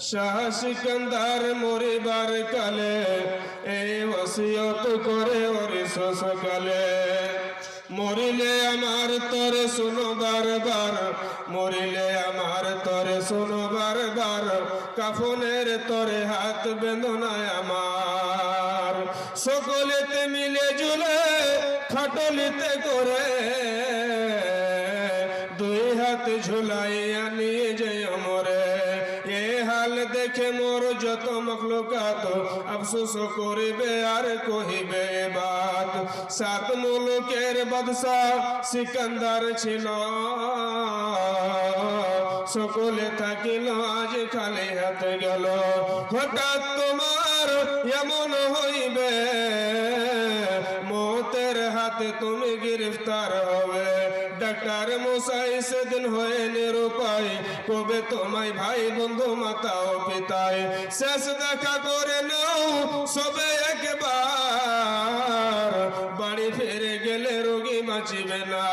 শাহ সিকান্দার মরিবার কালে এই ওসিয়ত করে ওরিস সকালে, মরিলে আমার তরে শুনো বারবার, মরিলে আমার তরে শুনো বারবার, কাফনের তরে হাত বেঁধনায় আমার, সকলেতে মিলে জুলে খাটলিতে করে দুই হাত ঝুলাইয়া নিয়ে যাই আমরে। এ হাল দেখে মোর যত মখলুকাত আফসোস করিবে আর কহিবে বাত। সাত মুলুকের বাদশাহ সিকান্দার ছিল, সকলে থাকিল আজ খালি হাতে গেল। হঠাৎ তোমার এমন হইবে, মৌতের হাতে তুমি গ্রেফতার হবে। ডাক্তার মশাই সেদিন হয়ে নিরুপায়, কবে তোমায় ভাই বন্ধু মাতা ও পিতায় শেষ দেখা করে নাও সবে একবার, বাড়ি ফিরে গেলে রোগী বাঁচিবে না।